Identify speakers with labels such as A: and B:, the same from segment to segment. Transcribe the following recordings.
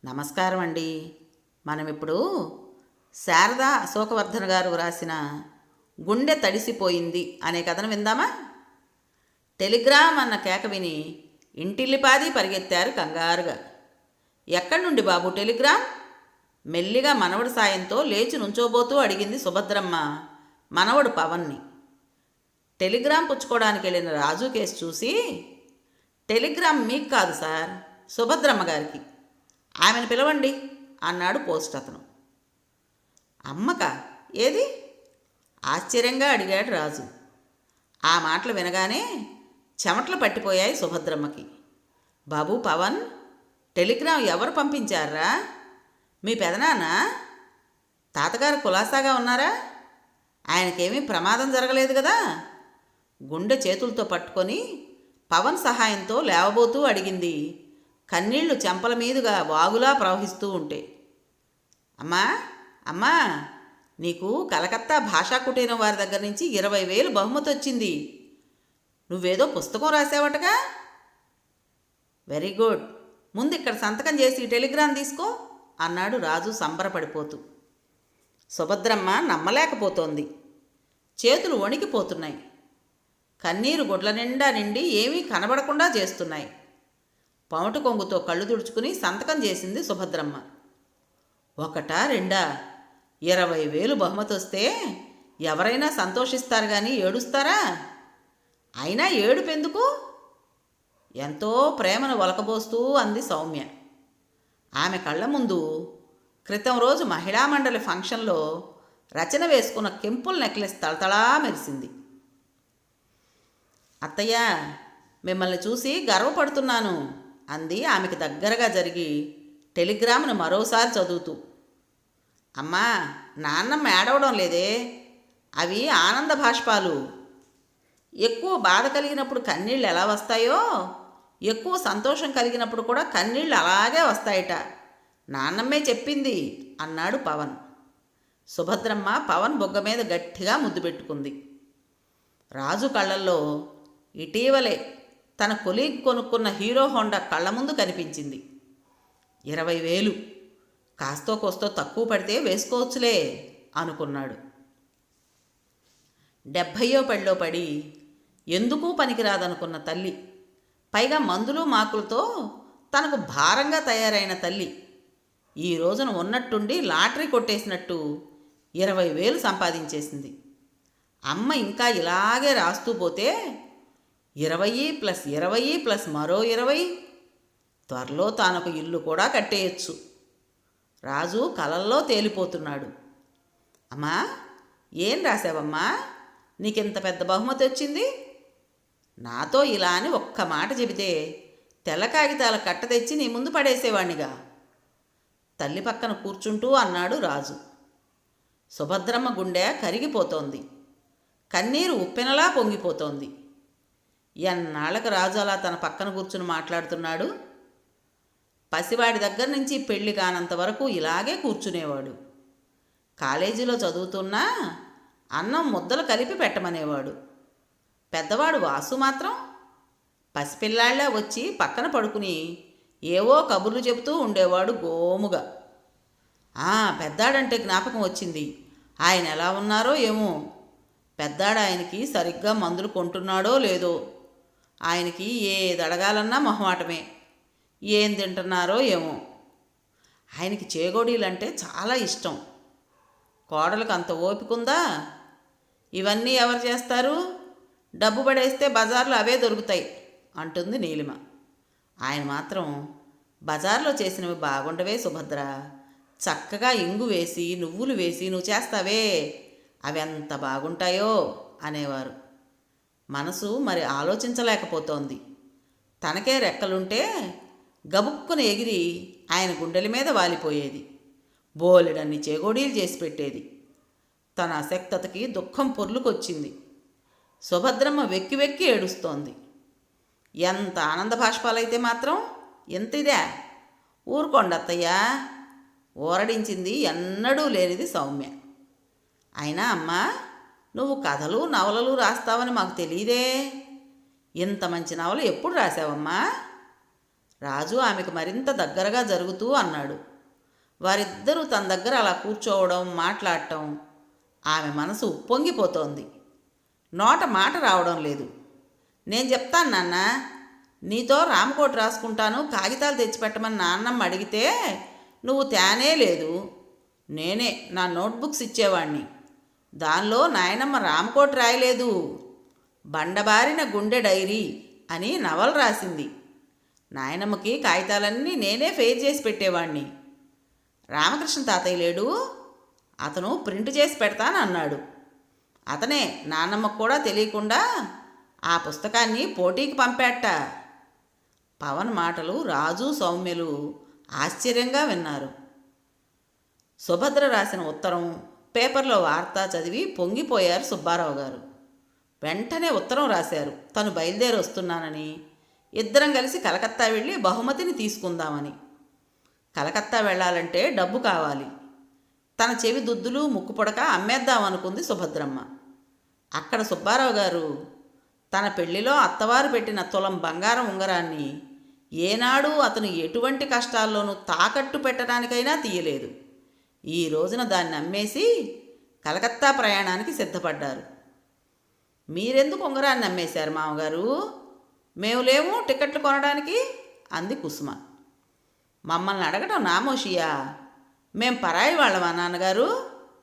A: నమస్కారం అండి. మనం ఇప్పుడు శారదా అశోకవర్ధన్ గారు వ్రాసిన గుండె తడిసిపోయింది అనే కథను విందామా? టెలిగ్రామ్ అన్న కేక విని ఇంటిల్లిపాది పరిగెత్తారు కంగారుగా. ఎక్కడి నుండి బాబు టెలిగ్రామ్? మెల్లిగా మనవడి సాయంతో లేచి నుంచోబోతూ అడిగింది సుభద్రమ్మ మనవడు పవన్ని. టెలిగ్రామ్ పుచ్చుకోవడానికి వెళ్ళిన రాజు కేసు చూసి, టెలిగ్రామ్ మీకు కాదు సార్, సుభద్రమ్మ గారికి, ఆమెను పిలవండి అన్నాడు పోస్ట్ అతను. అమ్మక ఏది? ఆశ్చర్యంగా అడిగాడు రాజు. ఆ మాటలు వినగానే చెమటలు పట్టిపోయాయి సుభద్రమ్మకి. బాబు పవన్, టెలిగ్రామ్ ఎవరు పంపించారా? మీ పెదనాన్న? తాతగారు కులాసాగా ఉన్నారా? ఆయనకేమీ ప్రమాదం జరగలేదు కదా? గుండె చేతులతో పట్టుకొని పవన్ సహాయంతో లేవబోతూ అడిగింది, కన్నీళ్లు చెంపల మీదుగా వాగులా ప్రవహిస్తూ ఉంటే. అమ్మా అమ్మా, నీకు కలకత్తా భాషా కుటీరం వారి దగ్గర నుంచి 20,000 బహుమతి వచ్చింది. నువ్వేదో పుస్తకం రాసావటగా? వెరీ గుడ్, ముందు ఇక్కడ సంతకం చేసి టెలిగ్రామ్ తీసుకో అన్నాడు రాజు సంబరపడిపోతూ. సుభద్రమ్మ నమ్మలేకపోతోంది. చేతులు వణికిపోతున్నాయి. కన్నీరు గుడ్ల నిండా నిండి ఏమీ కనబడకుండా చేస్తున్నాయి. పౌట కొంగుతో కళ్ళు తుడుచుకుని సంతకం చేసింది సుభద్రమ్మ. ఒకటా రెండా? 20,000 బహుమతి వస్తే ఎవరైనా సంతోషిస్తారు కానీ ఏడుస్తారా? అయినా ఏడుపెందుకు? ఎంతో ప్రేమను ఒలకబోస్తూ అంది సౌమ్య. ఆమె కళ్ళ ముందు క్రితం రోజు మహిళా మండలి ఫంక్షన్లో రచన వేసుకున్న కెంపుల్ నెక్లెస్ తళతళా మెరిసింది. అత్తయ్య, మిమ్మల్ని చూసి గర్వపడుతున్నాను అంది ఆమెకి దగ్గరగా జరిగి టెలిగ్రామ్ను మరోసారి చదువుతూ. అమ్మా, నాన్నమ్మ ఏడవడం లేదే, అవి ఆనంద భాష్పాలు. ఎక్కువ బాధ కలిగినప్పుడు కన్నీళ్ళు ఎలా వస్తాయో, ఎక్కువ సంతోషం కలిగినప్పుడు కూడా కన్నీళ్ళు అలాగే వస్తాయట. నాన్నమ్మే చెప్పింది అన్నాడు పవన్. సుభద్రమ్మ పవన్ బొగ్గ మీద గట్టిగా ముద్దు పెట్టుకుంది. రాజు కళ్ళల్లో ఇటీవలే తన కొలీగ్ కొనుక్కున్న హీరో హోండా కళ్ళ ముందు కనిపించింది. 20,000 కాస్తో కోస్తో తక్కువ పడితే వేసుకోవచ్చులే అనుకున్నాడు. 70వ పడిలో పడి ఎందుకూ పనికిరాదనుకున్న తల్లి, పైగా మందులు మాకులతో తనకు భారంగా తయారైన తల్లి, ఈ రోజున ఉన్నట్టుండి లాటరీ కొట్టేసినట్టు 20,000 సంపాదించేసింది. అమ్మ ఇంకా ఇలాగే రాస్తూ పోతే 20 + 20 + మరో 20, త్వరలో తానొక ఇల్లు కూడా కట్టేయచ్చు. రాజు కలల్లో తేలిపోతున్నాడు. అమ్మా, ఏం రాసావమ్మా? నీకింత పెద్ద బహుమతి వచ్చింది? నాతో ఇలా అని ఒక్క మాట చెబితే తెల్ల కాగితాల కట్ట తెచ్చి నీ ముందు పడేసేవాణ్ణిగా తల్లి పక్కన కూర్చుంటూ అన్నాడు రాజు. సుభద్రమ్మ గుండె కరిగిపోతోంది. కన్నీరు ఉప్పెనలా పొంగిపోతోంది. ఎన్నాళ్ళకు రాజు అలా తన పక్కన కూర్చుని మాట్లాడుతున్నాడు? పసివాడి దగ్గర నుంచి పెళ్లి కానంత వరకు ఇలాగే కూర్చునేవాడు. కాలేజీలో చదువుతున్నా అన్నం ముద్దలు కలిపి పెట్టమనేవాడు. పెద్దవాడు వాసు మాత్రం పసిపిల్లాళ్ళ వచ్చి పక్కన పడుకుని ఏవో కబుర్లు చెబుతూ ఉండేవాడు గోముగా. పెద్దాడంటే జ్ఞాపకం వచ్చింది. ఆయన ఎలా ఉన్నారో ఏమో. పెద్దాడు ఆయనకి సరిగ్గా మందులు కొంటున్నాడో లేదో. ఆయనకి ఏది అడగాలన్నా మొహమాటమే. ఏం తింటున్నారో ఏమో. ఆయనకి చేగోడీలంటే చాలా ఇష్టం. కోడలకు అంత ఓపికందా? ఇవన్నీ ఎవరు చేస్తారు? డబ్బు పడేస్తే బజార్లో అవే దొరుకుతాయి అంటుంది నీలిమ. ఆయన మాత్రం, బజార్లో చేసినవి బాగుండవే సుభద్ర, చక్కగా ఇంగు వేసి నువ్వులు వేసి నువ్వు చేస్తావే, అవి ఎంత బాగుంటాయో అనేవారు. మనసు మరి ఆలోచించలేకపోతోంది. తనకే రెక్కలుంటే గబుక్కున ఎగిరి ఆయన గుండెల మీద వాలిపోయేది. బోలెడన్ని చేగోడీలు చేసి పెట్టేది. తన అశక్తతకి దుఃఖం పొర్లుకొచ్చింది. సుభద్రమ్మ వెక్కి వెక్కి ఏడుస్తోంది. ఎంత ఆనంద భాష్పాలైతే మాత్రం ఎంతిదే? ఊరుకోండత్తయ్యా, ఊరడించింది ఎన్నడూ లేనిది సౌమ్య. అయినా అమ్మా, నువ్వు కథలు నవలలు రాస్తావని మాకు తెలియదే. ఇంత మంచి నవల ఎప్పుడు రాసావమ్మా? రాజు ఆమెకు మరింత దగ్గరగా జరుగుతూ అన్నాడు. వారిద్దరూ తన దగ్గర అలా కూర్చోవడం, మాట్లాడటం ఆమె మనసు ఉప్పొంగిపోతోంది. నోట మాట రావడం లేదు. నేను చెప్తాను నాన్న, నీతో రామకోటి రాసుకుంటాను, కాగితాలు తెచ్చిపెట్టమని నాన్నమ్మ అడిగితే నువ్వు తేనే లేదు. నేనే నా నోట్బుక్స్ ఇచ్చేవాణ్ణి. దానిలో నాయనమ్మ రామకోటి రాయలేదు, బండబారిన గుండె డైరీ అని నవల రాసింది. నాయనమ్మకి కాగితాలన్నీ నేనే ఫెయిర్ చేసి పెట్టేవాణ్ణి. రామకృష్ణ తాతయ్య లేడు, అతను ప్రింట్ చేసి పెడతానన్నాడు. అతనే నాన్నమ్మకు కూడా తెలియకుండా ఆ పుస్తకాన్ని పోటీకి పంపేట. పవన్ మాటలు రాజు, సౌమ్యలు ఆశ్చర్యంగా విన్నారు. సుభద్ర రాసిన ఉత్తరం, పేపర్లో వార్త చదివి పొంగిపోయారు సుబ్బారావు గారు. వెంటనే ఉత్తరం రాశారు, తను బయలుదేరి వస్తున్నానని, ఇద్దరం కలిసి కలకత్తా వెళ్ళి బహుమతిని తీసుకుందామని. కలకత్తా వెళ్ళాలంటే డబ్బు కావాలి. తన చెవి దుద్దులు, ముక్కు పొడక అమ్మేద్దామనుకుంది సుభద్రమ్మ. అక్కడ సుబ్బారావు గారు తన పెళ్లిలో అత్తవారు పెట్టిన తులం బంగారం ఉంగరాన్ని ఏనాడు అతను ఎటువంటి కష్టాల్లోనూ తాకట్టు పెట్టడానికైనా తీయలేదు. ఈ రోజున దాన్ని అమ్మేసి కలకత్తా ప్రయాణానికి సిద్ధపడ్డారు. మీరెందుకు ఉంగరాన్ని అమ్మేశారు మామగారు? మేము లేము టికెట్లు కొనడానికి అంది కుసుమ. మమ్మల్ని అడగటం నామోషియా? మేం పరాయి వాళ్ళమా నాన్నగారు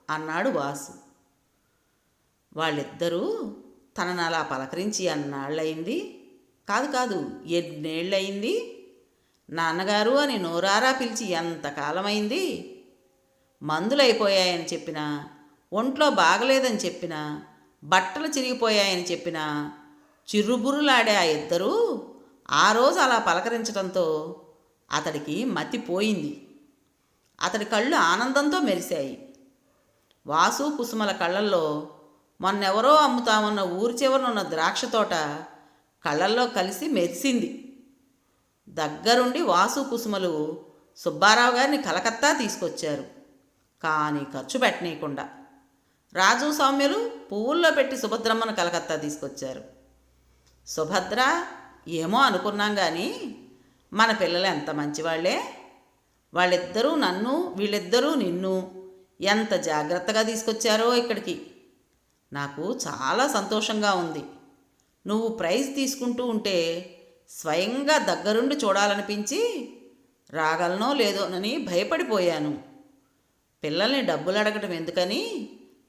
A: అన్నాడు వాసు. వాళ్ళిద్దరూ తనను అలా పలకరించి అన్నాళ్ళయింది. కాదు ఎన్నేళ్ళయింది. నాన్నగారు అని నోరారా పిలిచి ఎంతకాలమైంది. మందులైపోయాయని చెప్పినా, ఒంట్లో బాగలేదని చెప్పినా, బట్టలు చిరిగిపోయాయని చెప్పినా చిర్రుబుర్రులాడే ఆ ఇద్దరూ ఆ రోజు అలా పలకరించడంతో అతడికి మతిపోయింది. అతడి కళ్ళు ఆనందంతో మెరిశాయి. వాసు, కుసుమల కళ్ళల్లో మొన్నెవరో అమ్ముతామన్న ఊరి చివరనున్న ద్రాక్ష తోట కళ్ళల్లో కలిసి మెరిసింది. దగ్గరుండి వాసు, కుసుమలు సుబ్బారావు గారిని కలకత్తా తీసుకొచ్చారు. కానీ ఖర్చు పెట్టనీయకుండా. రాజు, సౌమ్యులు పువ్వుల్లో పెట్టి సుభద్రమ్మను కలకత్తా తీసుకొచ్చారు. సుభద్ర, ఏమో అనుకున్నాం కానీ మన పిల్లలు ఎంత మంచివాళ్లే. వాళ్ళిద్దరూ నన్ను, వీళ్ళిద్దరూ నిన్ను ఎంత జాగ్రత్తగా తీసుకొచ్చారో ఇక్కడికి. నాకు చాలా సంతోషంగా ఉంది. నువ్వు ప్రైజ్ తీసుకుంటూ ఉంటే స్వయంగా దగ్గరుండి చూడాలనిపించి రాగలనో లేదోనని భయపడిపోయాను. పిల్లల్ని డబ్బులు అడగటం ఎందుకని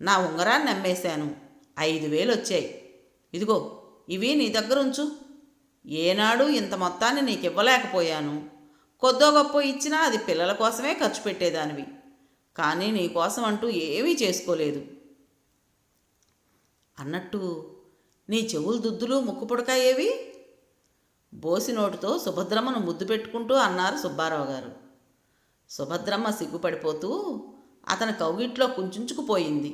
A: నా ఉంగరాన్ని అమ్మేశాను. 5,000 వచ్చాయి. ఇదిగో ఇవి నీ దగ్గర ఉంచు. ఏనాడు ఇంత మొత్తాన్ని నీకు ఇవ్వలేకపోయాను. కొద్దో గొప్ప ఇచ్చినా అది పిల్లల కోసమే ఖర్చు పెట్టేదానివి. కానీ నీ కోసం అంటూ ఏమీ చేసుకోలేదు. అన్నట్టు నీ చెవులు దుద్దులు, ముక్కు పుడక ఏవి? బోసి నోటితో సుభద్రమ్మను ముద్దు పెట్టుకుంటూ అన్నారు సుబ్బారావు గారు. సుభద్రమ్మ సిగ్గుపడిపోతూ అతని కౌగిట్లో కుంచుకుపోయింది.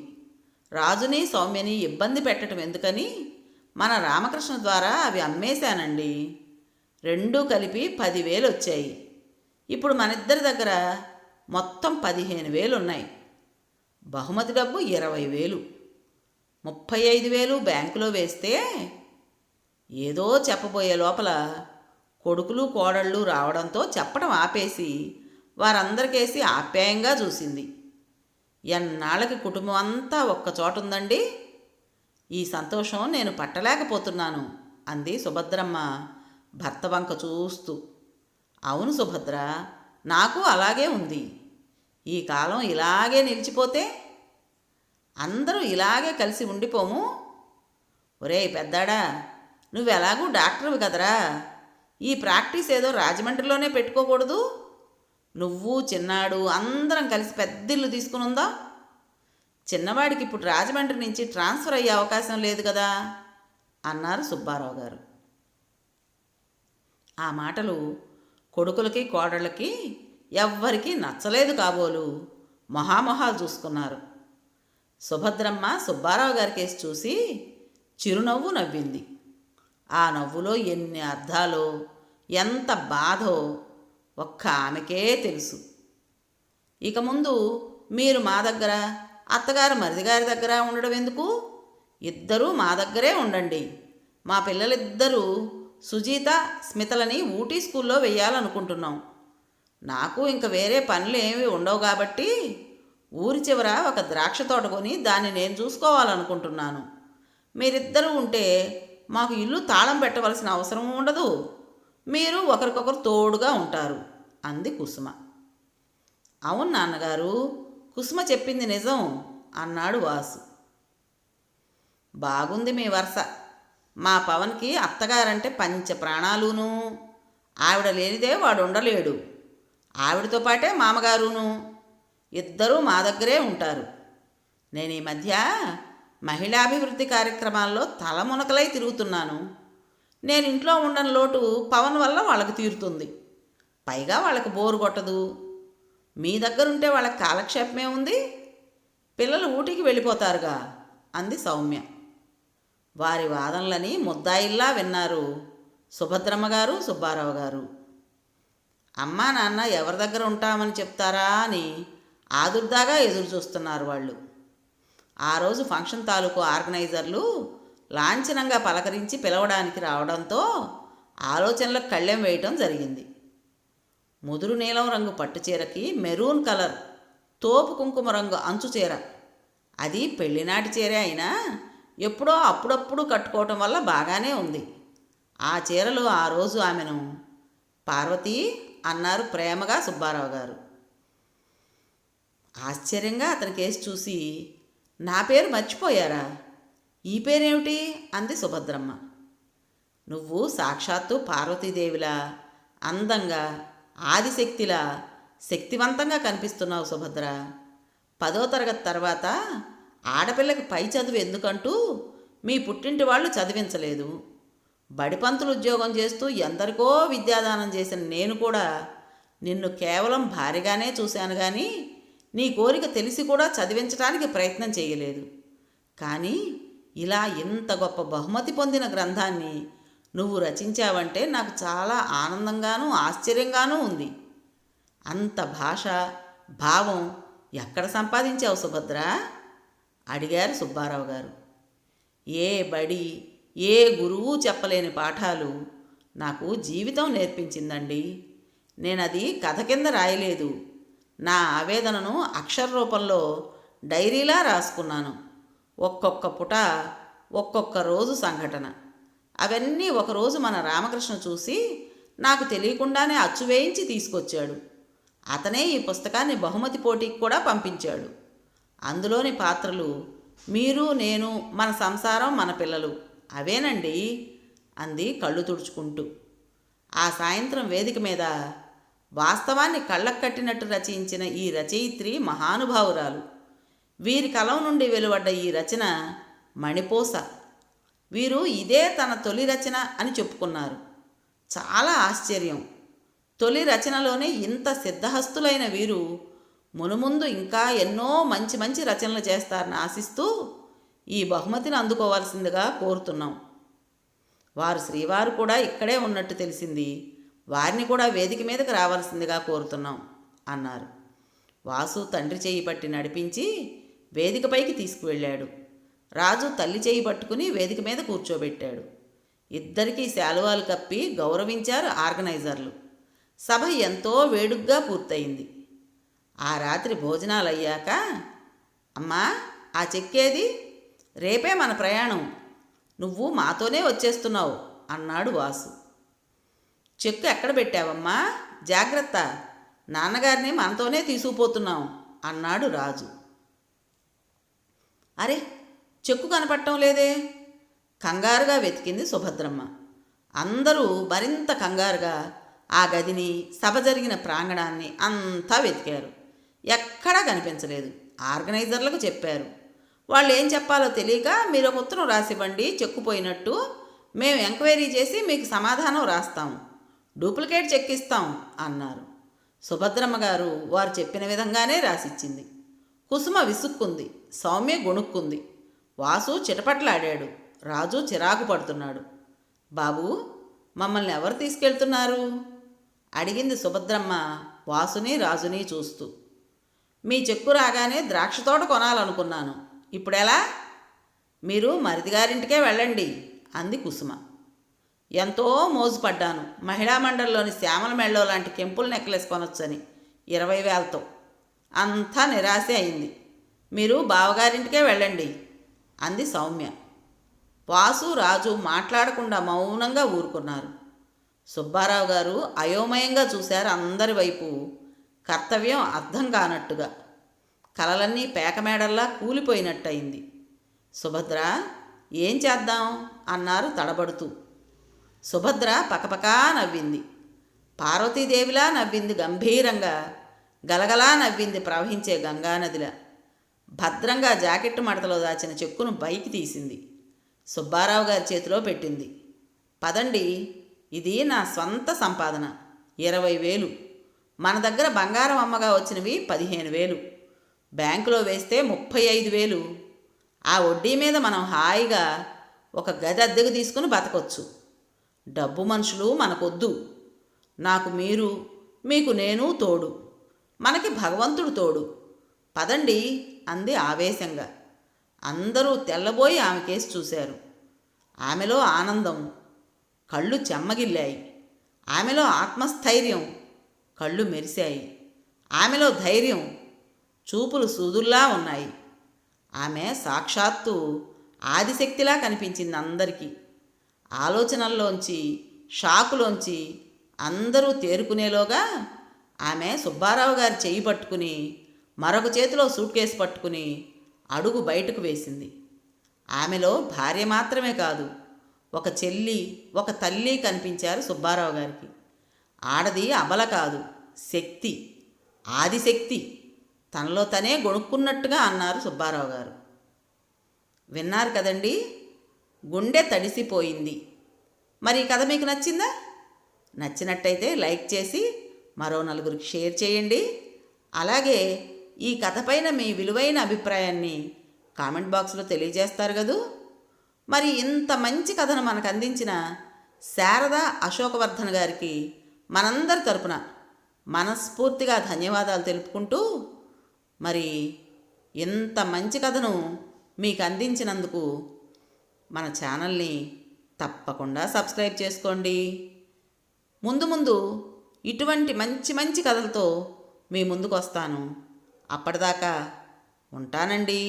A: రాజుని, సౌమ్యని ఇబ్బంది పెట్టడం ఎందుకని మన రామకృష్ణ ద్వారా అవి అమ్మేశానండి. రెండూ కలిపి 10,000 వచ్చాయి. ఇప్పుడు మనిద్దరి దగ్గర మొత్తం 15,000 ఉన్నాయి. బహుమతి డబ్బు 20,000. 35,000 బ్యాంకులో వేస్తే ఏదో చెప్పబోయే లోపల కొడుకులు, కోడళ్ళు రావడంతో చెప్పడం ఆపేసి వారందరికేసి ఆప్యాయంగా చూసింది. ఎన్నాళ్ళకి కుటుంబం అంతా ఒక్కచోట ఉందండి. ఈ సంతోషం నేను పట్టలేకపోతున్నాను అంది సుభద్రమ్మ భర్త వంక చూస్తూ. అవును సుభద్ర, నాకు అలాగే ఉంది. ఈ కాలం ఇలాగే నిలిచిపోతే అందరూ ఇలాగే కలిసి ఉండిపోము. ఒరేయ్ పెద్దాడా, నువ్వెలాగూ డాక్టర్వి కదరా, ఈ ప్రాక్టీస్ ఏదో రాజమండ్రిలోనే పెట్టుకోకూడదు? నువ్వు, చిన్నాడు అందరం కలిసి పెద్దిల్లు తీసుకుని ఉందా? చిన్నవాడికి ఇప్పుడు రాజమండ్రి నుంచి ట్రాన్స్ఫర్ అయ్యే అవకాశం లేదు కదా అన్నారు సుబ్బారావు గారు. ఆ మాటలు కొడుకులకి, కోడళ్ళకి ఎవ్వరికీ నచ్చలేదు కాబోలు మొహామొహాలు చూసుకున్నారు. సుభద్రమ్మ సుబ్బారావు గారి కేసు చూసి చిరునవ్వు నవ్వింది. ఆ నవ్వులో ఎన్ని అర్థాలో, ఎంత బాధో ఒక్క ఆమెకే తెలుసు. ఇక ముందు మీరు మా దగ్గర, అత్తగారు మరిదిగారి దగ్గర ఉండడం ఎందుకు? ఇద్దరూ మా దగ్గరే ఉండండి. మా పిల్లలిద్దరూ సుజీత, స్మితలని ఊటీ స్కూల్లో వెయ్యాలనుకుంటున్నాం. నాకు ఇంక వేరే పనులు ఏమీ ఉండవు కాబట్టి ఊరి చివర ఒక ద్రాక్ష తోట కొని దాన్ని నేను చూసుకోవాలనుకుంటున్నాను. మీరిద్దరూ ఉంటే మాకు ఇల్లు తాళం పెట్టవలసిన అవసరం ఉండదు. మీరు ఒకరికొకరు తోడుగా ఉంటారు అంది కుసుమ. అవును నాన్నగారు, కుసుమ చెప్పింది నిజం అన్నాడు వాసు. బాగుంది మీ వరుస. మా పవన్కి అత్తగారంటే పంచ ప్రాణాలును. ఆవిడ లేనిదే వాడు ఉండలేడు. ఆవిడతో పాటే మామగారును. ఇద్దరూ మా దగ్గరే ఉంటారు. నేను ఈ మధ్య మహిళాభివృద్ధి కార్యక్రమాల్లో తలమునకలై తిరుగుతున్నాను. నేను ఇంట్లో ఉండని లోటు పవన్ వల్ల వాళ్ళకి తీరుతుంది. పైగా వాళ్ళకి బోరు కొట్టదు. మీ దగ్గరుంటే వాళ్ళకి కాలక్షేపమే ఉంది. పిల్లలు ఊటీకి వెళ్ళిపోతారుగా అంది సౌమ్య. వారి వాదనలని ముద్దాయిల్లా విన్నారు సుభద్రమ్మ గారు, సుబ్బారావు గారు. అమ్మా నాన్న ఎవరి దగ్గర ఉంటామని చెప్తారా అని ఆదుర్దాగా ఎదురు చూస్తున్నారు వాళ్ళు. ఆ రోజు ఫంక్షన్ తాలూకు ఆర్గనైజర్లు లాంఛనంగా పలకరించి పిలవడానికి రావడంతో ఆలోచనలకు కళ్ళెం వేయటం జరిగింది. ముదురు నీలం రంగు పట్టుచీరకి మెరూన్ కలర్ తోపు కుంకుమ రంగు అంచు చీర. అది పెళ్లినాటి చీరే అయినా ఎప్పుడో అప్పుడప్పుడు కట్టుకోవటం వల్ల బాగానే ఉంది. ఆ చీరలో ఆ రోజు ఆమెను పార్వతి అన్నారు ప్రేమగా సుబ్బారావు గారు. ఆశ్చర్యంగా అతని కేసు చూసి, నా పేరు మర్చిపోయారా? ఈ పేరేమిటి అంది సుభద్రమ్మ. నువ్వు సాక్షాత్తు పార్వతీదేవిలా అందంగా ఆదిశక్తిలా శక్తివంతంగా కనిపిస్తున్నావు సుభద్ర. 10వ తరగతి తర్వాత ఆడపిల్లకి పై చదువు ఎందుకంటూ మీ పుట్టింటి వాళ్ళు చదివించలేదు. బడిపంతులు ఉద్యోగం చేస్తూ ఎందరికో విద్యాదానం చేసిన నేను కూడా నిన్ను కేవలం భారీగానే చూశాను కానీ నీ కోరిక తెలిసి కూడా చదివించడానికి ప్రయత్నం చేయలేదు. కానీ ఇలా ఇంత గొప్ప బహుమతి పొందిన గ్రంథాన్ని నువ్వు రచించావంటే నాకు చాలా ఆనందంగానూ ఆశ్చర్యంగానూ ఉంది. అంత భాష భావం ఎక్కడ సంపాదించావు సుభద్ర అడిగారు సుబ్బారావు గారు. ఏ బడి ఏ గురువు చెప్పలేని పాఠాలు నాకు జీవితం నేర్పించిందండి. నేనది కథ కింద రాయలేదు. నా ఆవేదనను అక్షర రూపంలో డైరీలా రాసుకున్నాను. ఒక్కొక్క పుట ఒక్కొక్క రోజు సంఘటన. అవన్నీ ఒకరోజు మన రామకృష్ణ చూసి నాకు తెలియకుండానే అచ్చువేయించి తీసుకొచ్చాడు. అతనే ఈ పుస్తకాన్ని బహుమతి పోటీకి కూడా పంపించాడు. అందులోని పాత్రలు మీరు, నేను, మన సంసారం, మన పిల్లలు అవేనండి అంది కళ్ళు తుడుచుకుంటూ. ఆ సాయంత్రం వేదిక మీద వాస్తవాన్ని కళ్ళకు కట్టినట్టు రచయించిన ఈ రచయిత్రి మహానుభావురాలు. వీరి కలం నుండి వెలువడ్డ ఈ రచన మణిపూస. వీరు ఇదే తన తొలి రచన అని చెప్పుకున్నారు. చాలా ఆశ్చర్యం. తొలి రచనలోనే ఇంత సిద్ధహస్తులైన వీరు మునుముందు ఇంకా ఎన్నో మంచి మంచి రచనలు చేస్తారని ఆశిస్తూ ఈ బహుమతిని అందుకోవాల్సిందిగా కోరుతున్నాం. వారు శ్రీవారు కూడా ఇక్కడే ఉన్నట్టు తెలిసింది. వారిని కూడా వేదిక మీదకి రావాల్సిందిగా కోరుతున్నాం అన్నారు. వాసు తండ్రి చేయి పట్టి నడిపించి వేదికపైకి తీసుకువెళ్ళాడు. రాజు తల్లి చేయి పట్టుకుని వేదిక మీద కూర్చోబెట్టాడు. ఇద్దరికీ శాలువాలు కప్పి గౌరవించారు ఆర్గనైజర్లు. సభ ఎంతో వేడుగ్గా పూర్తయింది. ఆ రాత్రి భోజనాలు అయ్యాక, అమ్మా ఆ చెక్కేది? రేపే మన ప్రయాణం. నువ్వు మాతోనే వచ్చేస్తున్నావు అన్నాడు వాసు. చెక్కు ఎక్కడ పెట్టావమ్మా? జాగ్రత్త, నాన్నగారిని మనతోనే తీసుకుపోతున్నాం అన్నాడు రాజు. అరే, చెక్కు కనపడటం లేదే? కంగారుగా వెతికింది సుభద్రమ్మ. అందరూ మరింత కంగారుగా ఆ గదిని, సభ జరిగిన ప్రాంగణాన్ని అంతా వెతికారు. ఎక్కడా కనిపించలేదు. ఆర్గనైజర్లకు చెప్పారు. వాళ్ళు ఏం చెప్పాలో తెలియక మీరు ఒక ఉత్తరం రాసివ్వండి చెక్కుపోయినట్టు, మేము ఎంక్వైరీ చేసి మీకు సమాధానం రాస్తాం, డూప్లికేట్ చెక్ ఇస్తాం అన్నారు. సుభద్రమ్మ గారు వారు చెప్పిన విధంగానే రాసిచ్చింది. కుసుమ విసుక్కుంది, సౌమ్య గొణుక్కుంది, వాసు చిటపట్లాడాడు, రాజు చిరాకు పడుతున్నాడు. బాబు, మమ్మల్ని ఎవరు తీసుకెళ్తున్నారు అడిగింది సుభద్రమ్మ వాసుని రాజుని చూస్తూ. మీ చెక్కు రాగానే ద్రాక్ష తోట కొనాలనుకున్నాను, ఇప్పుడెలా? మీరు మరిదిగారింటికే వెళ్ళండి అంది కుసుమ. ఎంతో మోజుపడ్డాను. మహిళా మండలిలోని శ్యామల మెళ్ళో లాంటి కెంపుల్ నెక్లెస్ కొనొచ్చని 20,000తో. అంతా నిరాశే అయింది. మీరు బావగారింటికే వెళ్ళండి అంది సౌమ్య. వాసు రాజు మాట్లాడకుండా మౌనంగా ఊరుకున్నారు. సుబ్బారావు గారు అయోమయంగా చూశారు అందరి వైపు. కర్తవ్యం అర్థం కానట్టుగా. కలలన్నీ పేకమేడల్లా కూలిపోయినట్టయింది. సుభద్ర, ఏం చేద్దాం అన్నారు తడబడుతూ. సుభద్ర పకపకా నవ్వింది. పార్వతీదేవిలా నవ్వింది గంభీరంగా. గలగలా నవ్వింది ప్రవహించే గంగానదిలా. భద్రంగా జాకెట్టు మడతలో దాచిన చెక్కును పైకి తీసింది. సుబ్బారావు గారి చేతిలో పెట్టింది. పదండి, ఇది నా స్వంత సంపాదన. 20,000. మన దగ్గర బంగారం అమ్మగా వచ్చినవి 15,000. బ్యాంకులో వేస్తే 35,000. ఆ వడ్డీ మీద మనం హాయిగా ఒక గది అద్దెకు తీసుకుని బతకొచ్చు. డబ్బు మనుషులు మనకొద్దు. నాకు మీరు, మీకు నేను తోడు. మనకి భగవంతుడు తోడు. పదండి అంది ఆవేశంగా. అందరూ తెల్లబోయి ఆమె కేసి చూశారు. ఆమెలో ఆనందం, కళ్ళు చెమ్మగిల్లాయి. ఆమెలో ఆత్మస్థైర్యం, కళ్ళు మెరిశాయి. ఆమెలో ధైర్యం, చూపులు సూదుల్లా ఉన్నాయి. ఆమె సాక్షాత్తు ఆదిశక్తిలా కనిపించింది అందరికీ. ఆలోచనల్లోంచి, షాకులోంచి అందరూ తేరుకునేలోగా ఆమె సుబ్బారావు గారి చెయ్యి పట్టుకుని మరొక చేతిలో సూట్ కేసు పట్టుకుని అడుగు బయటకు వేసింది. ఆమెలో భార్య మాత్రమే కాదు, ఒక చెల్లి, ఒక తల్లి కనిపించారు సుబ్బారావు గారికి. ఆడది అబల కాదు, శక్తి, ఆదిశక్తి. తనలో తనే గొణుక్కున్నట్టుగా అన్నారు సుబ్బారావు గారు. విన్నారు కదండి, గుండె తడిసిపోయింది. మరి ఈ కథ మీకు నచ్చిందా? నచ్చినట్టయితే లైక్ చేసి మరో నలుగురికి షేర్ చేయండి. అలాగే ఈ కథపైన మీ విలువైన అభిప్రాయాన్ని కామెంట్ బాక్స్లో తెలియజేస్తారు కదూ. మరి ఇంత మంచి కథను మనకు అందించిన శారదా అశోకవర్ధన్ గారికి మనందరి తరపున మనస్ఫూర్తిగా ధన్యవాదాలు తెలుపుకుంటూ, మరి ఇంత మంచి కథను మీకు అందించినందుకు మన ఛానల్ని తప్పకుండా సబ్స్క్రైబ్ చేసుకోండి. ముందు ముందు ఇటువంటి మంచి మంచి కథలతో మీ ముందుకు వస్తాను. అప్పటిదాకా ఉంటానండి.